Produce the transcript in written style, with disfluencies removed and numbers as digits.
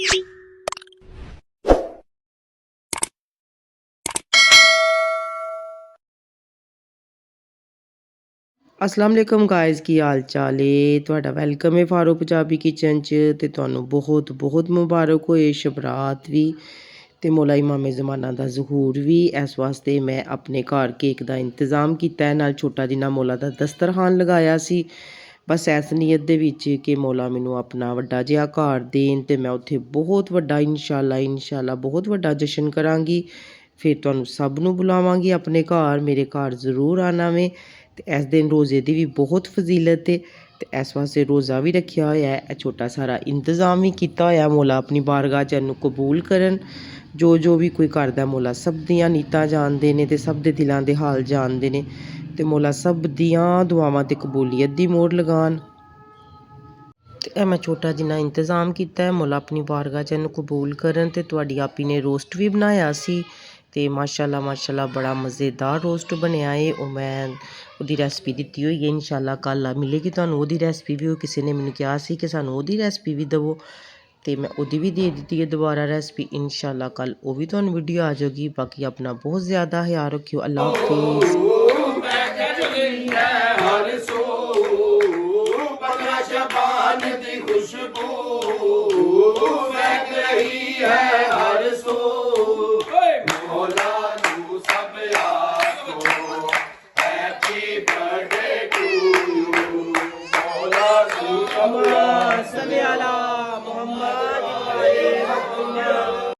अस्सलाम वालेकुम गाइस, की हाल चाल है तुहाडा। वेलकम है फारूक पंजाबी किचन च। ते तुहानू बहुत बहुत मुबारक होए शबरात भी ते मौला इमाम ज़माना दा ज़हूर भी। इस वास्ते मैं अपने घर केक दा इंतज़ाम कीता है, नाल छोटा जिन्ना मौला दा दस्तरखान लगाया सी। बस इस नीयत दे विच कि मौला मैनू अपना वड्डा जिहा घर देन ते मैं उत्थे बहुत वड्डा इंशाअल्लाह बहुत वड्डा जश्न करांगी। फिर तुहानू सब नू बुलावांगी अपने घर, मेरे घर ज़रूर आना वे। ते इस दिन रोज़े दी भी बहुत फजीलत है ते इस वास्ते रोज़ा भी रखेआ होया है। छोटा सारा इंतज़ाम भी कीता होया, मौला अपनी बारगाह च इनू कबूल करन। जो भी कोई करदा मौला सब दियां नीतां जानदे ने ते सब दे दिलां दे हाल जानदे ने ते मौला सब दियां दुआवां ते कबूलियत दी मोहर लगान। ते मैं छोटा जिन्ना इंतज़ाम कीता है, मौला अपनी बारगाह च इनू कबूल करन। ते तुहाडी आपी ने रोस्ट भी बनाया सी ते माशाअल्लाह बड़ा मज़ेदार रोस्ट बनेआ है। ओह् मैं ओह्दी रैसिपी दित्ती होई है, इंशाअल्लाह कल मिलेगी तुहानू ओह्दी रैसिपी भी। किसी ने मैनू कहा सी कि सानू ओह्दी रैसिपी भी दवो ते मैं ओह्दी भी दे दित्ती है दोबारा रैसिपी। इंशाअल्लाह कल ओह् भी तुहानू वीडियो आ जाएगी। बाकी अपना बहुत ज़्यादा ख्याल रखियो। अल्लाह हाफिज़।